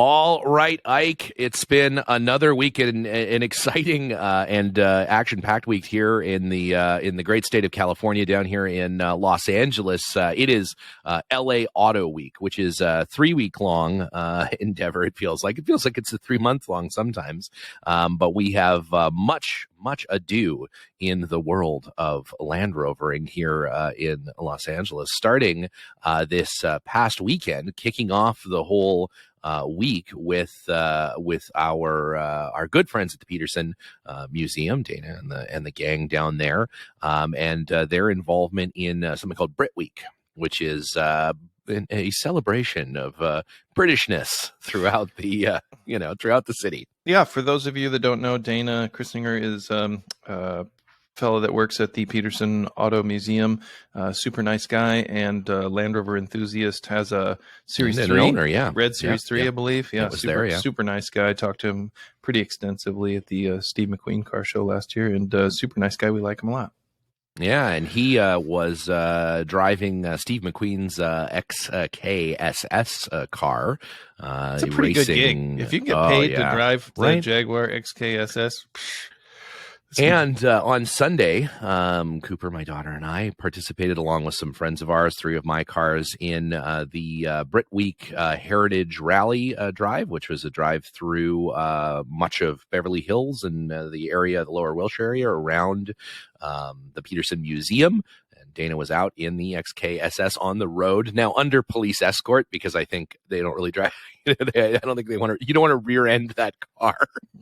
All right, Ike. It's been another week, an exciting and action-packed week here in the great state of California, down here in Los Angeles. It is LA Auto Week, which is a 3-week-long endeavor. It feels like it's a 3-month-long sometimes, but we have much ado in the world of Land Rovering here in Los Angeles, starting this past weekend, kicking off the whole week with our good friends at the Peterson Museum, Dana and the gang down there, and their involvement in something called Brit Week, which is a celebration of Britishness throughout the throughout the city. Yeah, for those of you that don't know, Dana Christinger is a fellow that works at the Peterson Auto Museum. Super nice guy and Land Rover enthusiast. Has a Series 3, owner, Red Series 3, I believe. Yeah, super nice guy. Talked to him pretty extensively at the Steve McQueen car show last year, and super nice guy. We like him a lot. Yeah, and he was driving Steve McQueen's XKSS car. It's a pretty good gig. If you can get paid to drive the Jaguar XKSS. And on Sunday, Cooper, my daughter, and I participated along with some friends of ours, 3 of my cars, in the Brit Week Heritage Rally drive, which was a drive through much of Beverly Hills and the area, the Lower Wilshire area, around the Peterson Museum. Dana was out in the XKSS on the road, now under police escort, because I think they don't really drive. I don't think they want to. You don't want to rear end that car.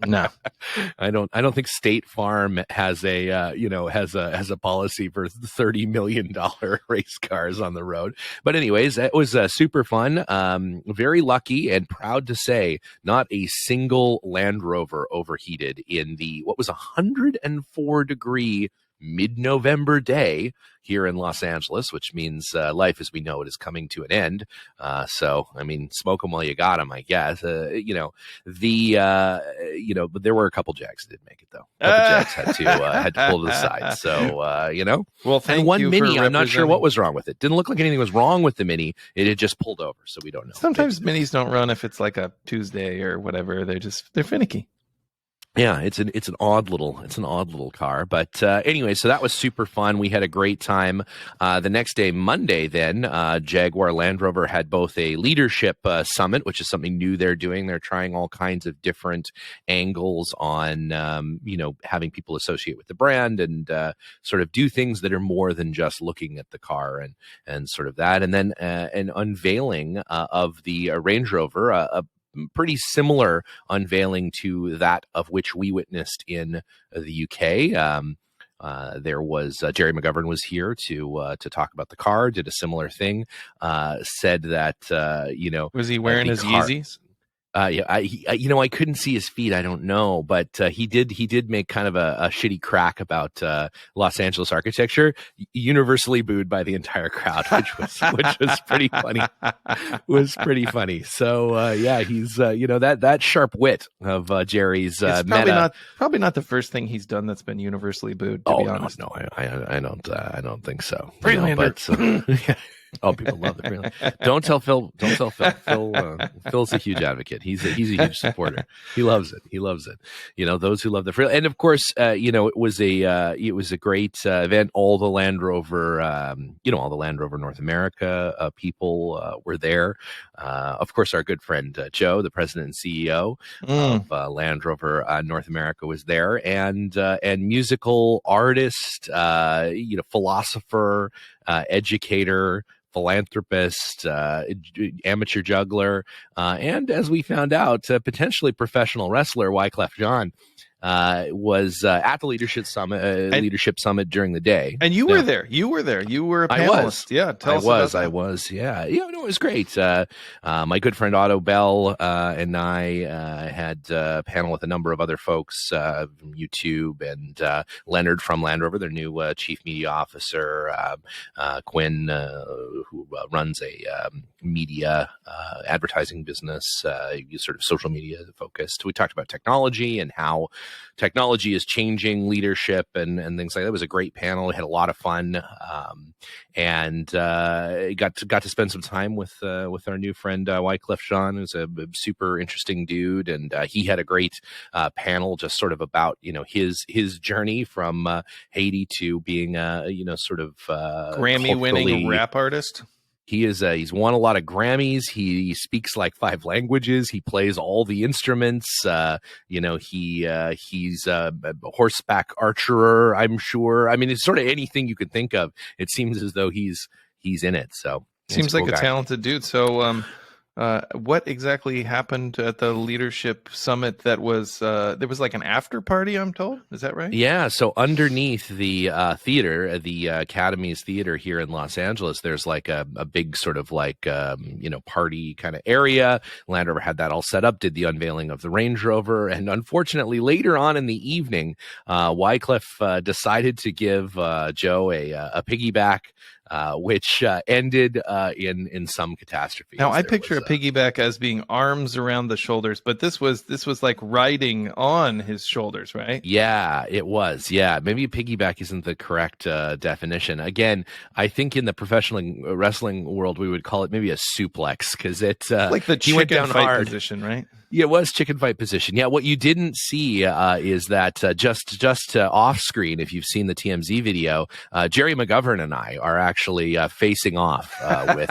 No, I don't think State Farm has a has a policy for $30 million race cars on the road. But anyways, it was super fun. Very lucky and proud to say, not a single Land Rover overheated in the what was 104-degree mid-November day here in Los Angeles, which means life as we know it is coming to an end. So, I mean, smoke them while you got them, I guess. But there were a couple Jags that didn't make it, though. A couple Jags had to pull to the side. So, Well, thank and one you Mini, for I'm not sure what was wrong with it. Didn't look like anything was wrong with the Mini. It had just pulled over, so we don't know. Sometimes Minis don't run if it's like a Tuesday or whatever. They're finicky. Yeah, it's an odd little car, but anyway, so that was super fun. We had a great time. The next day, Monday, then Jaguar Land Rover had both a leadership summit, which is something new they're doing. They're trying all kinds of different angles on having people associate with the brand and sort of do things that are more than just looking at the car and sort of that. And then an unveiling of the Range Rover, a pretty similar unveiling to that of which we witnessed in the UK. There was Jerry McGovern was here to talk about the car, did a similar thing, said that was he wearing his Yeezys? I couldn't see his feet. I don't know, but he did make kind of a shitty crack about Los Angeles architecture, universally booed by the entire crowd, which was pretty funny. So he's that sharp wit of Jerry's. It's probably not the first thing he's done that's been universly booed. To be honest, no, I don't think so. Freelander. Oh, people love the Freelander. Don't tell Phil. Phil's a huge advocate. He's a huge supporter. He loves it. Those who love the Freelander, and of course, it was a great event. All the Land Rover, all the Land Rover North America people were there. Of course, our good friend Joe, the president and CEO of Land Rover North America, was there, and musical artist, philosopher, educator, philanthropist, amateur juggler, and as we found out, potentially professional wrestler Wyclef Jean was at the leadership summit during the day. And you were there. You were a panelist. I was. Yeah, tell us about that. I was. Yeah. Yeah. No, it was great. My good friend Otto Bell and I had a panel with a number of other folks from YouTube, and Leonard from Land Rover, their new chief media officer, Quinn, who runs a media advertising business, sort of social media focused. We talked about technology and how technology is changing leadership and things like that. It was a great panel. We had a lot of fun, and got to spend some time with our new friend Wycliffe Jean, who's a super interesting dude, and he had a great panel just sort of about his journey from Haiti to being sort of Grammy-winning rap artist. He is he's won a lot of Grammys. He speaks like 5 languages. He plays all the instruments. He's a horseback archer, I'm sure. I mean, it's sort of anything you could think of. It seems as though he's in it. So seems like a talented dude. So what exactly happened at the leadership summit? That was there was like an after party, I'm told. Is that right? Yeah. So underneath the theater, the Academy's theater here in Los Angeles, there's like a big sort of like party kind of area. Land Rover had that all set up, did the unveiling of the Range Rover, and unfortunately later on in the evening, Wycliffe decided to give Joe a piggyback. Which ended in some catastrophe. Now, I picture a piggyback as being arms around the shoulders, but this was like riding on his shoulders, right? Yeah, it was. Yeah, maybe a piggyback isn't the correct definition. Again, I think in the professional wrestling world, we would call it maybe a suplex because it's like the chicken fight position, right? Yeah, it was chicken fight position. Yeah, what you didn't see is that just off screen, if you've seen the TMZ video, Jerry McGovern and I are actually facing off with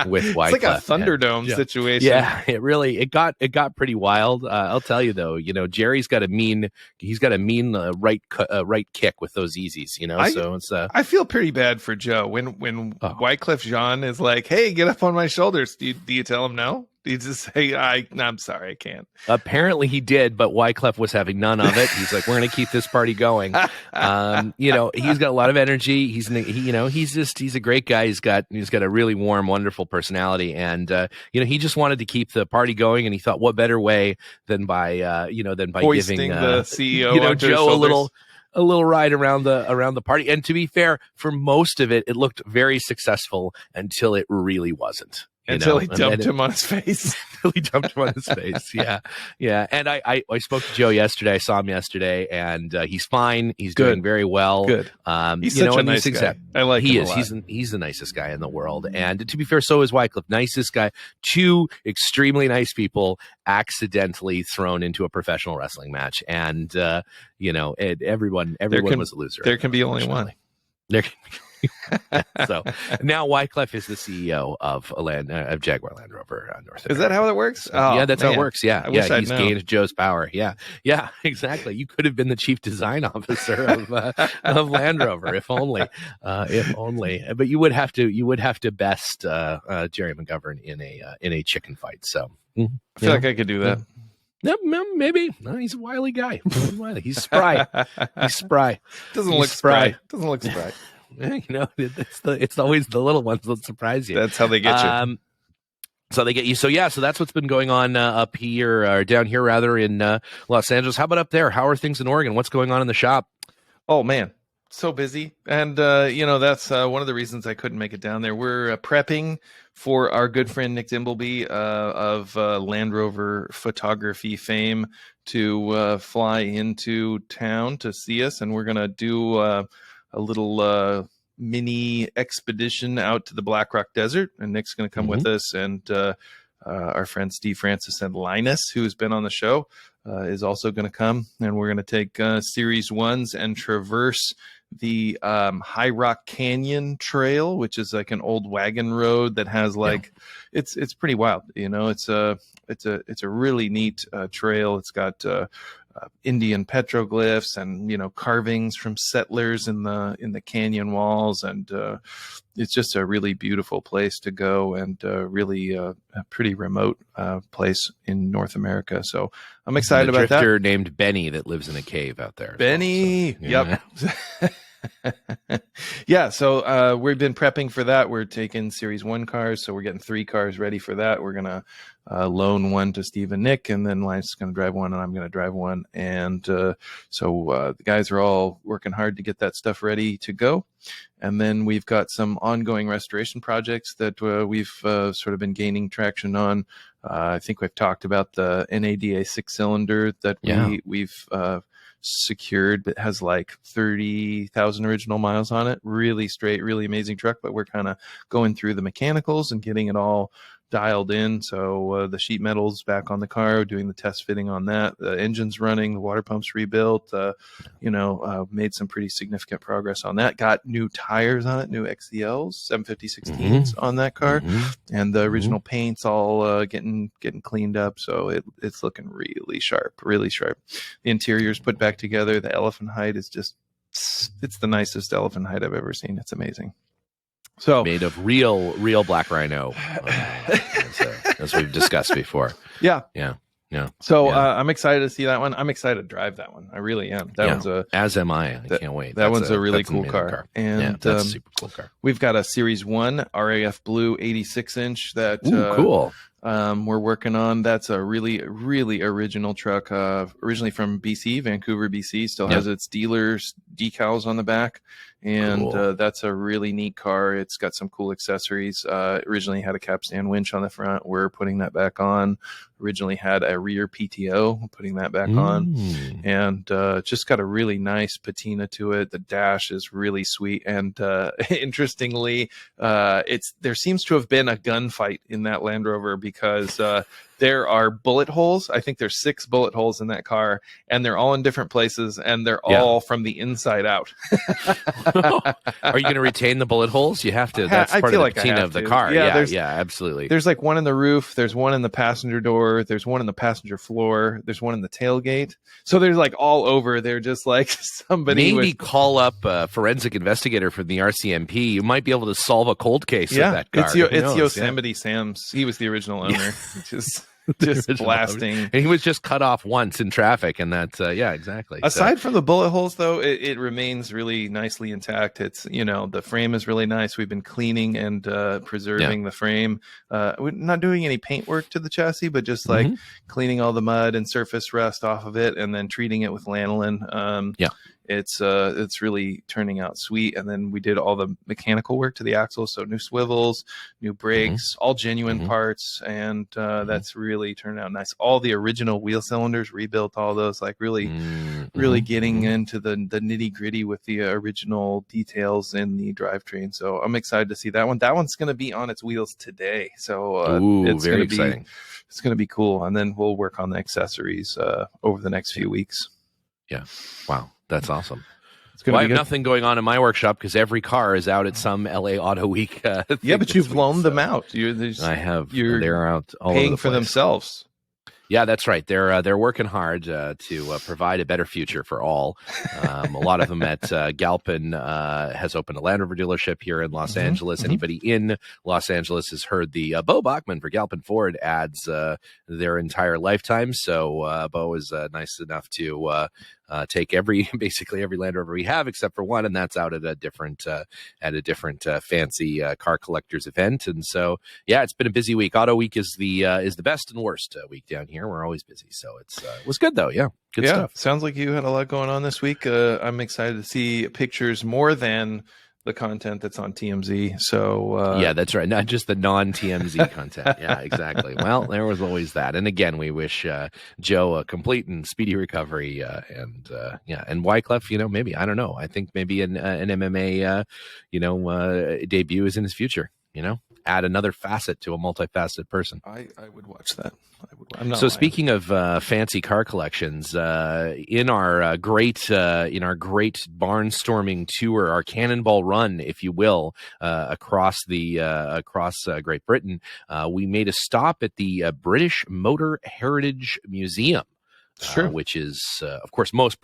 Wycliffe. It's like a Thunderdome situation. Yeah, it got pretty wild. I'll tell you though, Jerry's got a mean right kick with those Easies. So it's I feel pretty bad for Joe when Wycliffe Jean is like, "Hey, get up on my shoulders." Do you tell him no? You just say, I'm sorry, I can't. Apparently he did, but Wycliffe was having none of it. He's like, we're going to keep this party going. He's got a lot of energy. He's a great guy. He's got a really warm, wonderful personality. And, he just wanted to keep the party going. And he thought, what better way than by hoisting giving the CEO Joe a little ride around the party. And to be fair, for most of it, it looked very successful until it really wasn't. Until he dumped him on his face. Yeah. And I spoke to Joe yesterday. I saw him yesterday, and he's fine. He's doing very well. Good. He's such a nice guy. I like him a lot. He's the nicest guy in the world. And to be fair, so is Wycliffe. Nicest guy. 2 extremely nice people accidentally thrown into a professional wrestling match, and everyone was a loser. There can be only one. There can be. So now Wycliffe is the CEO of Jaguar Land Rover North America. Is that how it works? Yeah, that's how it works. Yeah, he's known. gained Joe's power. Yeah, exactly. You could have been the chief design officer of Land Rover, if only. But you would have to best Jerry McGovern in a chicken fight. So I feel like I could do that. Yeah, maybe. No, he's a wily guy. He's spry. Doesn't look spry. It's always the little ones that surprise you. That's how they get you. So they get you. So that's what's been going on up here, or down here rather, in Los Angeles. How about up there? How are things in Oregon? What's going on in the shop? Oh man, so busy. And that's one of the reasons I couldn't make it down there. We're prepping for our good friend Nick Dimbleby of Land Rover photography fame to fly into town to see us, and we're gonna do a little mini expedition out to the Black Rock Desert, and Nick's going to come with us, and our friend Steve Francis and Linus, who's been on the show, is also going to come, and we're going to take Series 1s and traverse the High Rock Canyon Trail, which is like an old wagon road that has it's pretty wild. It's a really neat trail. It's got Indian petroglyphs and carvings from settlers in the canyon walls, and it's just a really beautiful place to go, and really a pretty remote place in North America. So I'm excited about that. Drifter named Benny that lives in a cave out there. Benny, well, so, yep. Yeah, so we've been prepping for that. We're taking Series 1 cars, so we're getting 3 cars ready for that. We're going to loan one to Steve and Nick, and then Lance is going to drive one, and I'm going to drive one. And so the guys are all working hard to get that stuff ready to go. And then we've got some ongoing restoration projects that we've sort of been gaining traction on. I think we've talked about the NADA 6-cylinder that we've secured, that has like 30,000 original miles on it. Really straight, really amazing truck, but we're kind of going through the mechanicals and getting it all dialed in. So the sheet metal's back on the car, doing the test fitting on that. The engine's running, the water pump's rebuilt. Made some pretty significant progress on that. Got new tires on it, new XCLs, 750/16s on that car, and the original paint's all getting cleaned up. So it's looking really sharp, really sharp. The interior's put back together. The elephant hide is it's the nicest elephant hide I've ever seen. It's amazing. So made of real black rhino, as we've discussed before. Yeah. So Yeah. I'm excited to see that one. I'm excited to drive that one. I really am. As am I. I can't wait. That one's a really cool car. And that's a super cool car. We've got a Series 1 RAF Blue 86-inch that cool. We're working on. That's a really original truck, originally from BC, Vancouver, BC. Still has its dealer's decals on the back, and Cool. that's a really neat car. It's got some cool accessories. Originally had a capstan winch on the front. We're putting that back on. Originally had a rear PTO, putting that back on, and just got a really nice patina to it. The dash is really sweet, and interestingly, there seems to have been a gunfight in that Land Rover, because there are bullet holes. I think there's 6 bullet holes in that car, and they're all in different places, and they're all from the inside out. Are you going to retain the bullet holes? You have to. That's part of the patina of the car. Yeah, absolutely. There's like one in the roof. There's one in the passenger door. There's one in the passenger floor. There's one in the tailgate. So there's like all over. They're just like somebody. Maybe call up a forensic investigator from the RCMP. You might be able to solve a cold case with that car. It's Yosemite Sam's. He was the original owner. Just blasting, and he was just cut off once in traffic, and that's exactly. Aside from the bullet holes, though, it remains really nicely intact. It's the frame is really nice. We've been cleaning and preserving the frame. We're not doing any paint work to the chassis, but just like cleaning all the mud and surface rust off of it, and then treating it with lanolin. It's really turning out sweet. And then we did all the mechanical work to the axle, so new swivels, new brakes, all genuine parts, and that's really turned out nice. All the original wheel cylinders, rebuilt all those, like really getting into the nitty gritty with the original details in the drivetrain. So I'm excited to see that one. That one's going to be on its wheels today, so it's very exciting. It's going to be cool, and then we'll work on the accessories over the next few weeks. Yeah, wow. That's awesome. I have nothing going on in my workshop because every car is out at some LA Auto Week. But you've loaned them out. I have. They're out all paying over the for place. Themselves. Yeah, that's right. They're working hard to provide a better future for all. A lot of them at Galpin has opened a Land Rover dealership here in Los Angeles. Anybody in Los Angeles has heard the Bo Bachman for Galpin Ford ads their entire lifetime. So Bo is nice enough to take basically every Land Rover we have except for one, and that's out at a different fancy car collectors event. And so it's been a busy week. Auto Week is the best and worst week down here. We're always busy, so it was good though. Good stuff. Sounds like you had a lot going on this week. I'm excited to see pictures more than the content that's on TMZ. So that's right. Not just the non-TMZ content. Yeah, exactly. Well, there was always that. And again, we wish Joe a complete and speedy recovery. And Wyclef, maybe, I don't know. I think maybe an MMA, debut is in his future. Add another facet to a multifaceted person. I would watch that. I'm not so lying. Speaking of fancy car collections, in our great barnstorming tour, our cannonball run, if you will, across Great Britain, we made a stop at the British Motor Heritage Museum. Which is, of course, most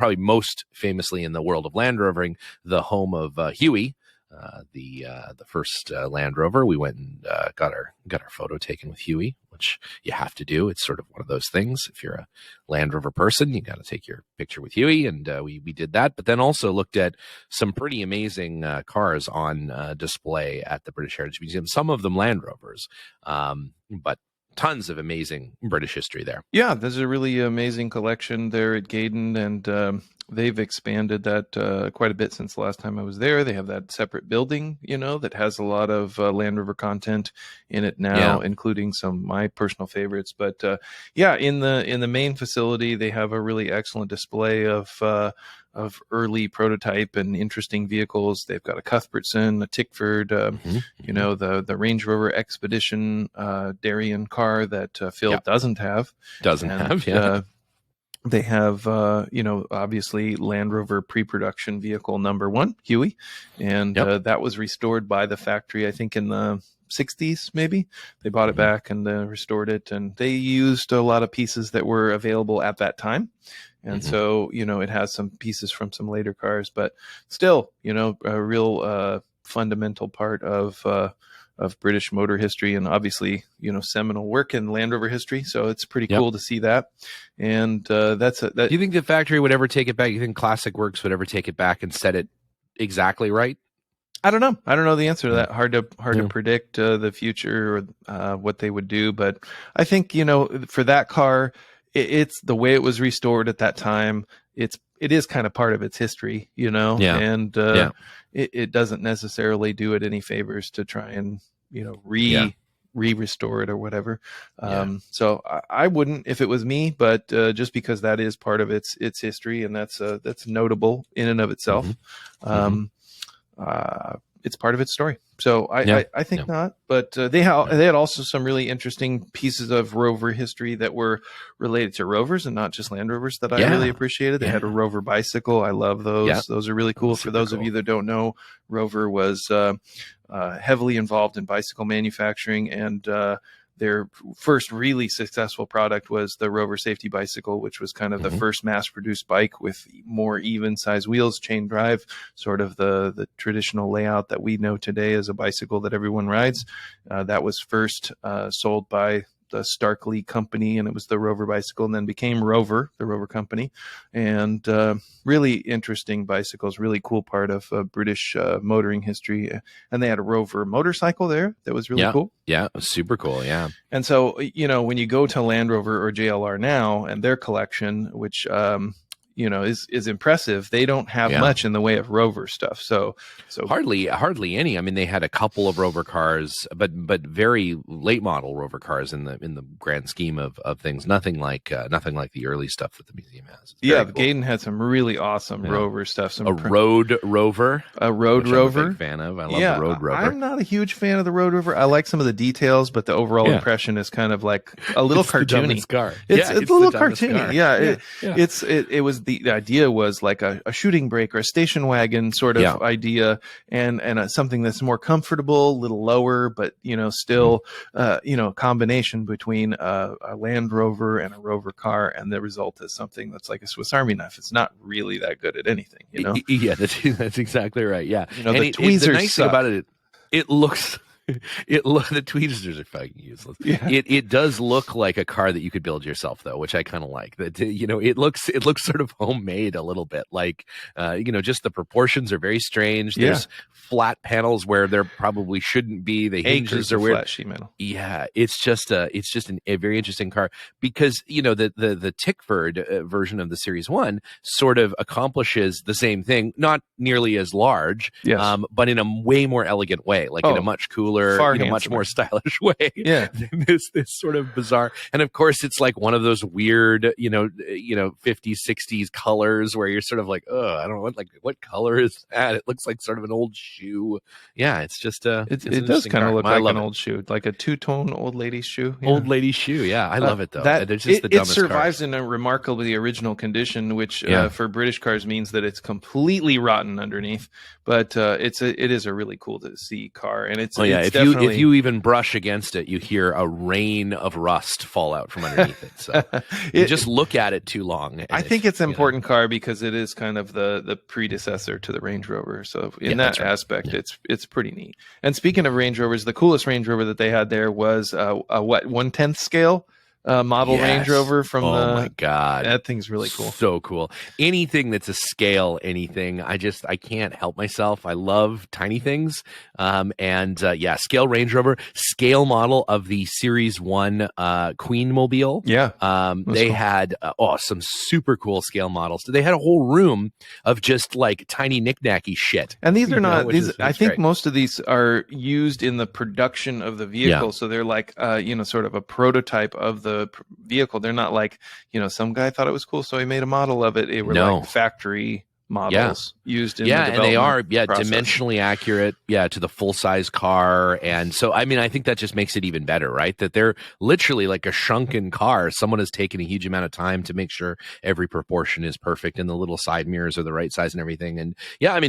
famously in the world of Land Rovering, the home of Huey. the first Land Rover. We went and got our photo taken with Huey, which you have to do. It's sort of one of those things. If you're a Land Rover person, you got to take your picture with Huey, and we did that. But then also looked at some pretty amazing cars on display at the British Heritage Museum. Some of them Land Rovers, but tons of amazing British history there. Yeah, there's a really amazing collection there at Gaydon, and they've expanded that quite a bit since the last time I was there. They have that separate building, that has a lot of Land Rover content in it now, including some of my personal favorites. But in the main facility, they have a really excellent display of early prototype and interesting vehicles. They've got a Cuthbertson, a Tickford, the Range Rover Expedition Darien car that Phil doesn't have. They have, obviously Land Rover pre-production vehicle number 1, Huey, and that was restored by the factory, I think in the 60s, maybe. They bought it back and restored it, and they used a lot of pieces that were available at that time. And so, it has some pieces from some later cars, but still, a real fundamental part of British motor history, and obviously, seminal work in Land Rover history. So it's pretty cool to see that. And Do you think the factory would ever take it back? You think Classic Works would ever take it back and set it exactly right? I don't know. I don't know the answer to that. Hard to predict the future or what they would do. But I think, for that car, it's the way it was restored at that time. It is kind of part of its history, and it doesn't necessarily do it any favors to try and, restore it or whatever. So I wouldn't if it was me, but just because that is part of its history, and that's notable in and of itself. It's part of its story. So I think not, but they had also some really interesting pieces of Rover history that were related to Rovers and not just Land Rovers that I really appreciated. They had a Rover Bicycle. I love those. Yeah. Those are really cool. For those of you that don't know, Rover was heavily involved in bicycle manufacturing, and their first really successful product was the Rover Safety Bicycle, which was kind of the first mass-produced bike with more even-size wheels, chain drive, sort of the traditional layout that we know today as a bicycle that everyone rides. That was first sold by the Starkley company, and it was the Rover Bicycle, and then became Rover, the Rover company. And really interesting bicycles, really cool part of British motoring history. And they had a Rover motorcycle there that was really cool. Yeah, it was super cool, yeah. And so, when you go to Land Rover or JLR now and their collection, which is impressive, they don't have much in the way of Rover stuff. So hardly any. I mean, they had a couple of Rover cars, but very late model Rover cars in the grand scheme of things. Nothing like the early stuff that the museum has. Yeah, cool. Gaydon had some really awesome Rover stuff. Road Rover, I'm a big fan of. I love the Road Rover. I'm not a huge fan of the Road Rover. I like some of the details, but the overall impression is kind of like a little cartoony. Car. It's a little cartoony. Car. It was the idea was like a shooting brake or a station wagon sort of idea, and something that's more comfortable, a little lower, but still a combination between a Land Rover and a Rover car, and the result is something that's like a Swiss Army knife. It's not really that good at anything, Yeah, that's exactly right. Yeah, the tweezers. The nice thing about it looks. The tweezers are fucking useless. Yeah. It does look like a car that you could build yourself, though, which I kind of like. That it looks sort of homemade a little bit. Like just the proportions are very strange. There's flat panels where there probably shouldn't be. The hinges are weird. Flat sheet metal. Yeah, it's just a very interesting car because the Tickford version of the Series 1 sort of accomplishes the same thing, not nearly as large, but in a way more elegant way, like in a much cooler, much more stylish way. Yeah, this sort of bizarre, and of course it's like one of those weird, 50s, 60s colors where you're sort of like, oh, I don't know what color is that? It looks like sort of an old shoe. Yeah, it's just it does kind of look like an old shoe, like a two-tone old lady's shoe. Yeah. Old lady shoe. Yeah, I love it though. It's just the dumbest it survives car. in a remarkably original condition, which for British cars means that it's completely rotten underneath. But it is a really cool to see car, and it's if you even brush against it, you hear a rain of rust fall out from underneath it. So you just look at it too long. I think it's an important car because it is kind of the predecessor to the Range Rover. So in that aspect, it's pretty neat. And speaking of Range Rovers, the coolest Range Rover that they had there was a 1/10 scale model Range Rover from my God. That thing's really cool. So cool. Anything that's a scale, anything. I can't help myself. I love tiny things. Scale Range Rover, scale model of the Series 1 Queen Mobile. Yeah. They had some super cool scale models. They had a whole room of just like tiny knick-knacky shit. And these are not these. I think great. Most of these are used in the production of the vehicle. So they're like sort of a prototype of the vehicle. They're not like, some guy thought it was cool, so he made a model of it. They were like factory models used in the development and they are process. Dimensionally accurate to the full-size car. And so I think that just makes it even better, right? That they're literally like a shrunken car. Someone has taken a huge amount of time to make sure every proportion is perfect and the little side mirrors are the right size and everything. And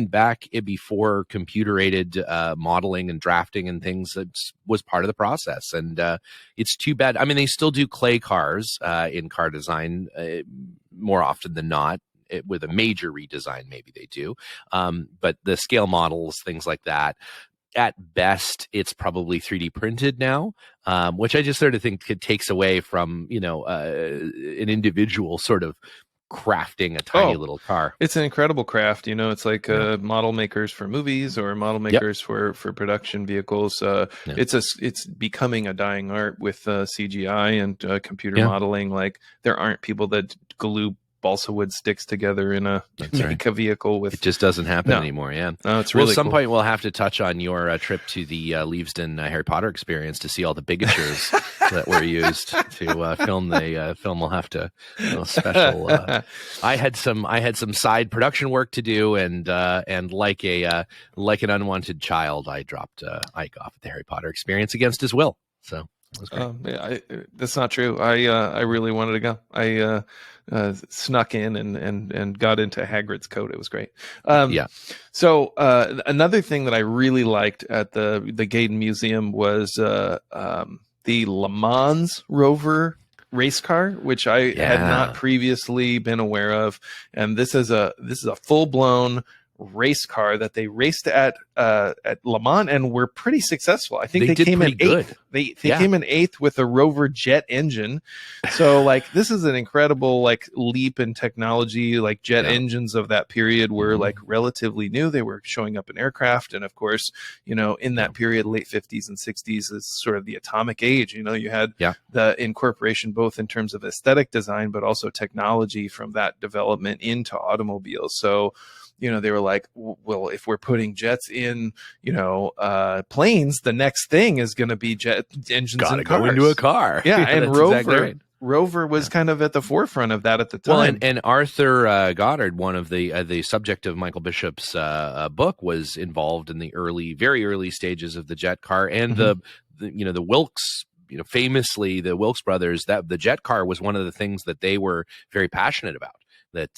back before computer-aided modeling and drafting and things, that was part of the process. And it's too bad. They still do clay cars in car design more often than not. With a major redesign, maybe they do. But the scale models, things like that, at best, it's probably 3D printed now, which I just sort of think it takes away from, an individual sort of crafting a tiny little car. It's an incredible craft. It's like model makers for movies or model makers for production vehicles. It's becoming a dying art with CGI and computer modeling. Like there aren't people that glue balsa wood sticks together in a vehicle with. It just doesn't happen anymore. No, it's really at some cool. point we'll have to touch on your trip to the Leavesden Harry Potter experience to see all the bigatures that were used to film the film. We'll have to special. I had some side production work to do, and like an unwanted child, I dropped Ike off at the Harry Potter experience against his will. So. That's not true. I really wanted to go. I snuck in and got into Hagrid's coat. It was great. So another thing that I really liked at the Gaydon Museum was the Le Mans Rover race car, which I had not previously been aware of. And this is a full blown race car that they raced at Le Mans and were pretty successful. I think they came in eighth. They came in eighth with a Rover jet engine. So like this is an incredible like leap in technology. Like jet engines of that period were like relatively new. They were showing up in aircraft, and of course, in that period, late 50s and 60s is sort of the atomic age. You had the incorporation both in terms of aesthetic design, but also technology from that development into automobiles. So they were like, well, if we're putting jets in, planes, the next thing is going to be jet engines and cars. Go into a car. Yeah, and Rover was kind of at the forefront of that at the time. Well, and Arthur Goddard, one of the subject of Michael Bishop's book, was involved in the very early stages of the jet car and the Wilkes. Famously, the Wilkes brothers, that the jet car was one of the things that they were very passionate about. That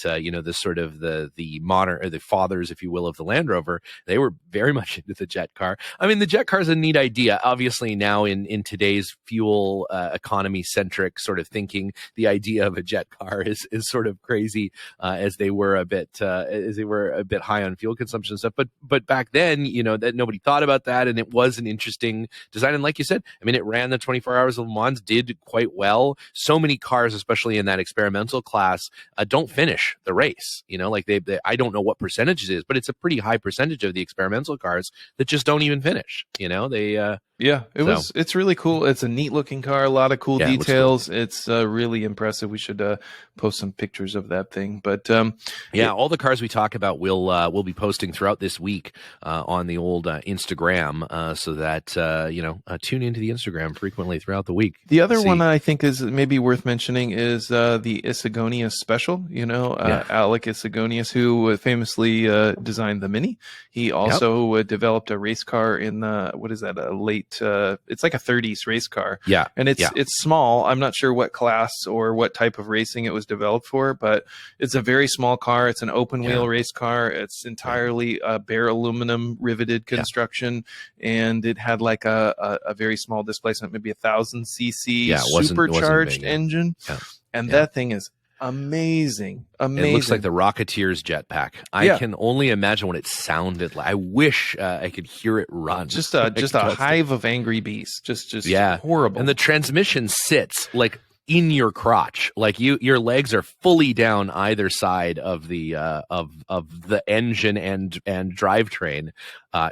this sort of the modern, or the fathers, if you will, of the Land Rover, they were very much into the jet car. The jet car is a neat idea. Obviously, now in today's fuel economy centric sort of thinking, the idea of a jet car is sort of crazy, as they were a bit high on fuel consumption and stuff. But back then, that nobody thought about that, and it was an interesting design. And like you said, it ran the 24 hours of Le Mans, did quite well. So many cars, especially in that experimental class, don't finish the race. Like they I don't know what percentage it is, but it's a pretty high percentage of the experimental cars that just don't even finish. It's really cool. It's a neat looking car, a lot of cool details. Cool. It's really impressive. We should post some pictures of that thing. But all the cars we talk about we'll be posting throughout this week on the old Instagram, so that tune into the Instagram frequently throughout the week. The other one I think is maybe worth mentioning is the Isagonia Special. Alec Isagonius, who famously designed the Mini. He also developed a race car in what is that? A late, it's like a 30s race car. Yeah. And it's small. I'm not sure what class or what type of racing it was developed for, but it's a very small car. It's an open wheel race car. It's entirely bare aluminum riveted construction, and it had like a very small displacement, maybe 1,000 cc supercharged engine. Yeah. And that thing is amazing. It looks like the Rocketeer's jetpack. I can only imagine what it sounded like. I wish I could hear it run. Just a hive of angry bees. Just horrible. And the transmission sits like in your crotch, like your legs are fully down either side of the engine and drivetrain.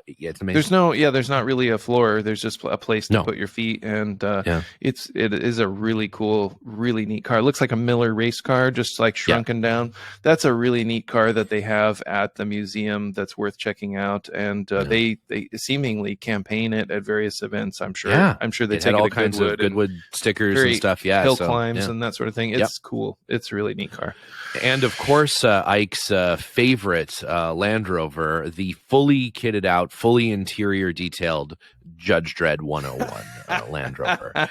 It's amazing. There's not really a floor. There's just a place to put your feet, and it is a really cool, really neat car. It looks like a Miller race car, just like shrunken down. That's a really neat car that they have at the museum that's worth checking out, and they seemingly campaign it at various events. I'm sure. I'm sure they take all it to kinds of Goodwood stickers and stuff. Hill climbs and that sort of thing. It's cool. It's a really neat car. And of course, Ike's favorite Land Rover, the fully kitted out, fully interior detailed Judge Dredd 101 Land Rover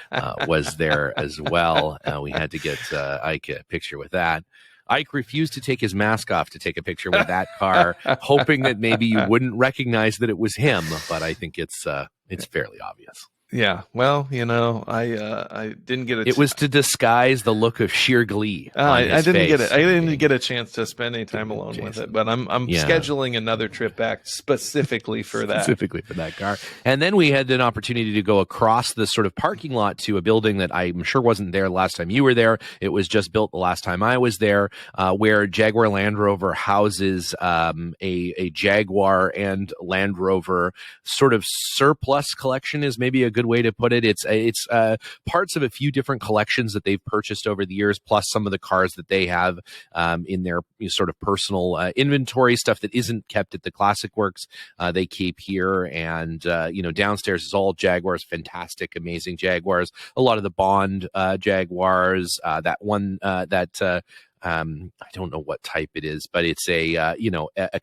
was there as well. We had to get Ike a picture with that. Ike refused to take his mask off to take a picture with that car, hoping that maybe you wouldn't recognize that it was him. But I think it's fairly obvious. Yeah, well, I didn't get it was to disguise the look of sheer glee. I didn't get a chance to spend any time alone with it, but I'm scheduling another trip back specifically for that. Specifically for that car. And then we had an opportunity to go across the sort of parking lot to a building that I'm sure wasn't there last time you were there. It was just built the last time I was there, where Jaguar Land Rover houses a Jaguar and Land Rover sort of surplus collection is maybe a good way to put it. It's parts of a few different collections that they've purchased over the years, plus some of the cars that they have in their sort of personal inventory, stuff that isn't kept at the Classic Works. They keep here, and downstairs is all Jaguars, fantastic, amazing Jaguars. A lot of the Bond Jaguars. That one I don't know what type it is, but it's a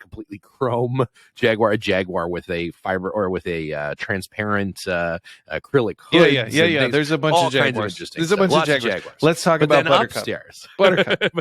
completely chrome Jaguar, a Jaguar with a fiber or with a transparent acrylic hood. Yeah. There's a bunch of Jaguars. There's a bunch of Jaguars. Let's talk about Buttercup. Upstairs. Buttercup.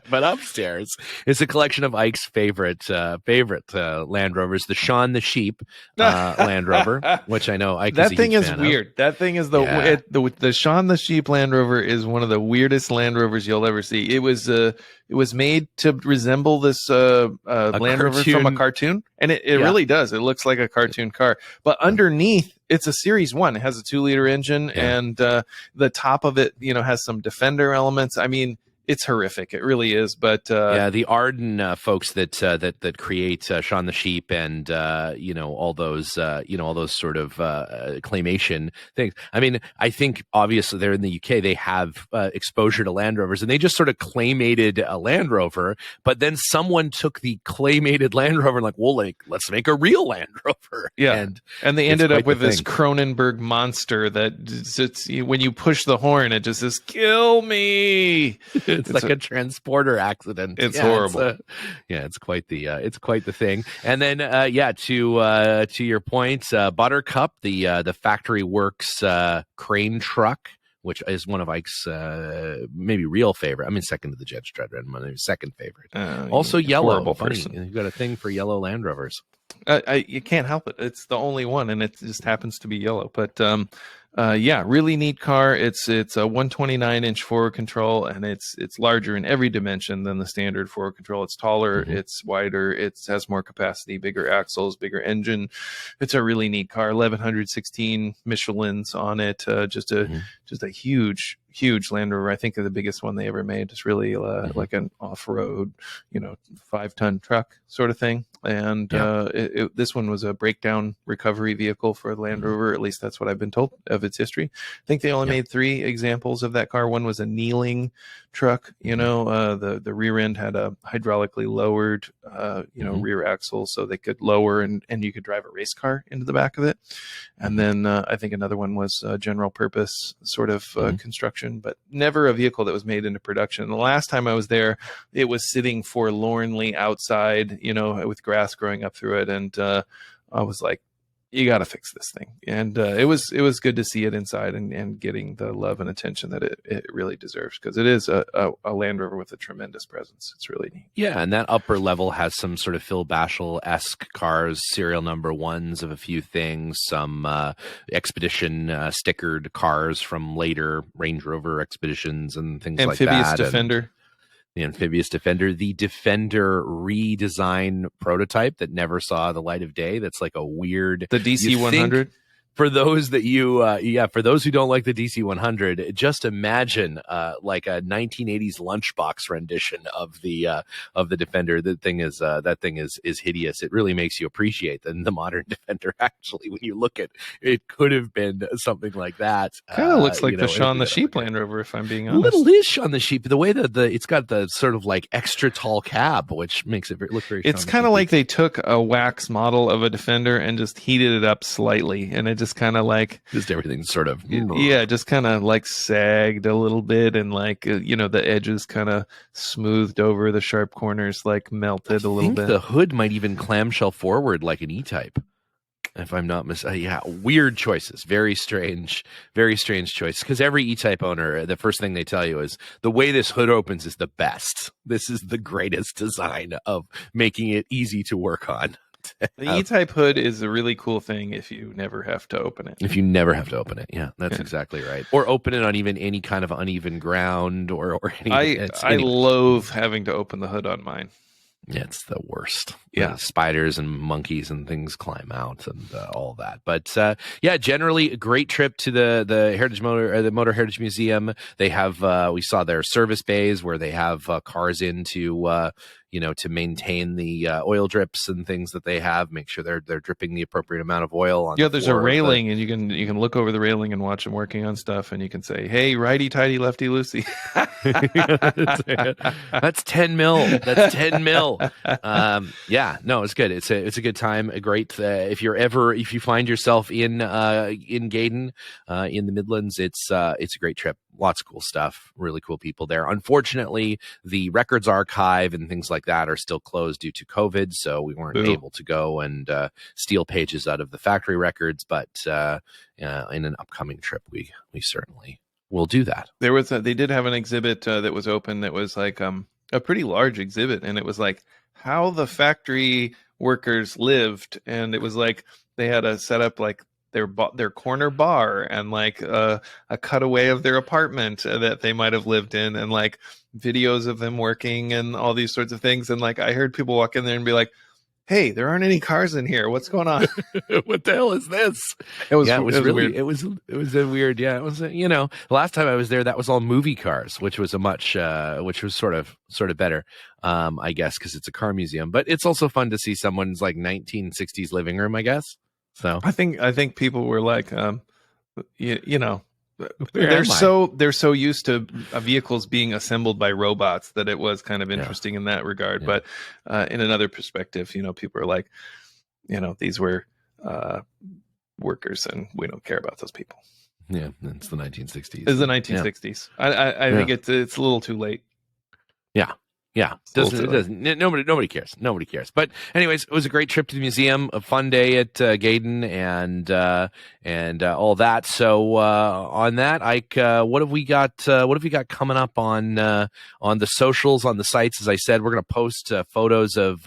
But upstairs is a collection of Ike's favorite Land Rovers, the Shaun the Sheep Land Rover, which I know Ike that thing is fan weird. Of. That thing is the Shaun the Sheep Land Rover is one of the weirdest Land Rovers you'll ever see. It was made to resemble this Land Rover from a cartoon, and it really does. It looks like a cartoon car, but underneath it's a Series 1. It has a 2-liter engine, and the top of it has some Defender elements. I mean, it's horrific. It really is. But the Arden folks that create Shaun the Sheep and all those sort of claymation things. I mean, I think obviously they're in the UK. They have exposure to Land Rovers, and they just sort of claymated a Land Rover. But then someone took the claymated Land Rover and let's make a real Land Rover. Yeah, and they ended up with this Cronenberg monster that when you push the horn, it just says "kill me." It's like a transporter accident. It's horrible. It's quite the thing. And then to your point, Buttercup, the Factory Works crane truck, which is one of Ike's maybe real favorite. I mean, second to the Judge Dredd, my second favorite. Also yellow. Horrible person. You've got a thing for yellow Land Rovers. You can't help it. It's the only one, and it just happens to be yellow. But really neat car. It's a 129-inch forward control, and it's larger in every dimension than the standard forward control. It's taller, it's wider, it has more capacity, bigger axles, bigger engine. It's a really neat car. 1116 Michelins on it. Just a huge Land Rover. I think the biggest one they ever made. It's really like an off-road, 5-ton truck sort of thing. and this one was a breakdown recovery vehicle for the Land Rover. At least that's what I've been told of its history. I think they only made 3 examples of that car. One was a kneeling truck. The rear end had a hydraulically lowered rear axle, so they could lower and you could drive a race car into the back of it. And then I think another one was general purpose sort of construction, but never a vehicle that was made into production. The last time I was there, it was sitting forlornly outside, with grass growing up through it. And I was like, you got to fix this thing. And it was good to see it inside and getting the love and attention that it really deserves, because it is a Land Rover with a tremendous presence. It's really neat. Yeah, and that upper level has some sort of Phil Bashel-esque cars, serial number 1s of a few things, some Expedition stickered cars from later Range Rover Expeditions and things like that. Amphibious Defender. The Amphibious Defender, the Defender redesign prototype that never saw the light of day. That's like a weird... The DC 100? For those that for those who don't like the DC 100, just imagine like a 1980s lunchbox rendition of the Defender. That thing is hideous. It really makes you appreciate the modern Defender. Actually, when you look at it, could have been something like that. Kind of looks like the Shaun the Sheep Land Rover, if I'm being honest. Little is Shaun the Sheep. The way that it's got the sort of like extra tall cab, which makes it look very. It's kind of like they took a wax model of a Defender and just heated it up slightly, and it just kind of like everything sort of just kind of like sagged a little bit, and like the edges kind of smoothed over, the sharp corners like melted a little bit. The hood might even clamshell forward like an E-Type, if I'm not weird choices. Very strange choice, because every E-Type owner, the first thing they tell you is the way this hood opens is the best. This is the greatest design of making it easy to work on. The E-Type hood is a really cool thing if you never have to open it. If you never have to open it, that's exactly right. Or open it on even any kind of uneven ground or anything. I loathe having to open the hood on mine. Yeah, it's the worst. Yeah, spiders and monkeys and things climb out and all that. But generally a great trip to the Heritage the Motor Heritage Museum. They have we saw their service bays where they have cars into to maintain the oil drips and things that they have. Make sure they're dripping the appropriate amount of oil on. Yeah, there's a railing, and you can look over the railing and watch them working on stuff, and you can say, "Hey, righty tighty, lefty loosey." That's 10 mil. That's 10 mil. It's good. It's a good time. A great if you find yourself in Gaydon in the Midlands, it's a great trip. Lots of cool stuff, really cool people there. Unfortunately, the records archive and things like that are still closed due to COVID, so we weren't able to go and steal pages out of the factory records. But in an upcoming trip, we certainly will do that. They did have an exhibit that was open that was like a pretty large exhibit, and it was like how the factory workers lived, and it was like they had a setup like their corner bar and like a cutaway of their apartment that they might have lived in, and like videos of them working and all these sorts of things. And like I heard people walk in there and be like, "Hey, there aren't any cars in here. What's going on? What the hell is this?" It was really weird. It was a weird. Yeah, it was. The last time I was there, that was all movie cars, which was which was sort of better, I guess, because it's a car museum. But it's also fun to see someone's like 1960s living room, I guess. So I think people were like, they're so used to vehicles being assembled by robots that it was kind of interesting in that regard. Yeah. But in another perspective, people are like, these were workers, and we don't care about those people. Yeah, it's the 1960s. It's the 1960s. Yeah. I think it's a little too late. Yeah, it doesn't. Nobody cares. Nobody cares. But anyways, it was a great trip to the museum, a fun day at Gaydon, and all that. So on that, Ike, what have we got? What have we got coming up on the socials, on the sites? As I said, we're going to post photos of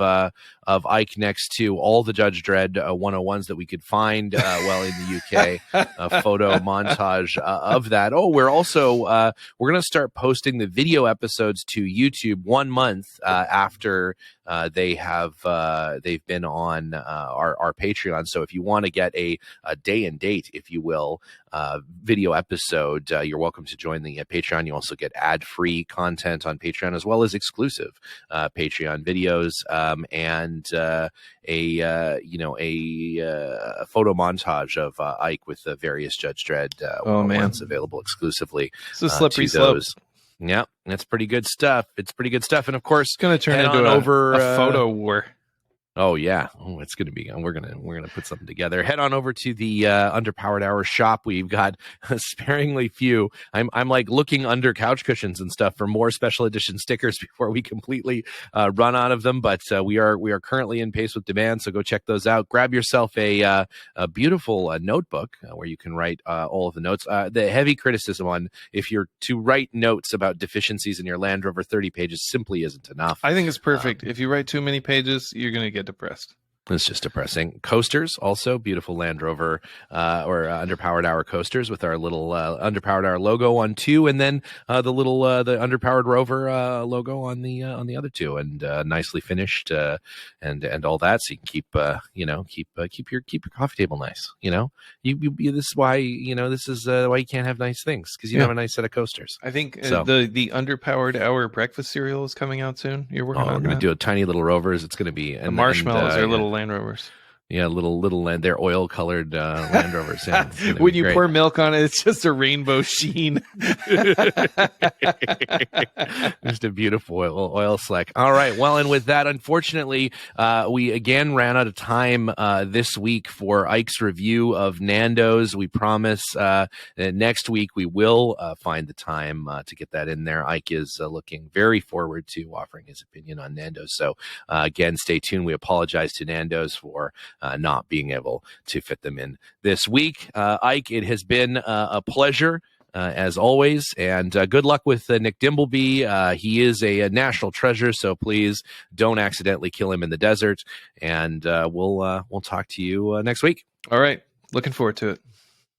Ike next to all the Judge Dredd 101s that we could find in the UK. A photo montage of that. Oh, we're also we're going to start posting the video episodes to YouTube 1 month after they've been on our Patreon. So if you want to get a day and date, if you will, video episode, you're welcome to join the Patreon. You also get ad-free content on Patreon, as well as exclusive Patreon videos, and a photo montage of Ike with the various Judge Dredd ones available exclusively. It's a slippery slope. Yeah, that's pretty good stuff. It's pretty good stuff, and of course, it's going to turn into a photo war. Oh yeah, it's going to be. We're gonna put something together. Head on over to the Underpowered Hour shop. We've got sparingly few. I'm like looking under couch cushions and stuff for more special edition stickers before we completely run out of them. But we are currently in pace with demand, so go check those out. Grab yourself a beautiful notebook where you can write all of the notes. The heavy criticism on if you're to write notes about deficiencies in your Land Rover, 30 pages simply isn't enough. I think it's perfect. If you write too many pages, you're going to get depressed. It's just depressing. Coasters, also beautiful Land Rover or Underpowered Hour coasters with our little Underpowered Hour logo on two, and then the little the Underpowered Rover logo on the other two, and nicely finished and all that. So you can keep your coffee table nice. This is why this is why you can't have nice things, because you have a nice set of coasters. I think the Underpowered Hour breakfast cereal is coming out soon. You're working on we're going to do a tiny little Rovers. It's going to be the marshmallows are little Land Rovers. Yeah, little land. They're oil colored Land Rovers. Yeah, when you pour milk on it, it's just a rainbow sheen. Just a beautiful oil slick. All right. Well, and with that, unfortunately, we again ran out of time this week for Ike's review of Nando's. We promise that next week we will find the time to get that in there. Ike is looking very forward to offering his opinion on Nando's. So again, stay tuned. We apologize to Nando's for not being able to fit them in this week. Ike, it has been a pleasure as always, and good luck with Nick Dimbleby. He is a national treasure, so please don't accidentally kill him in the desert, and we'll talk to you next week. All right. Looking forward to it.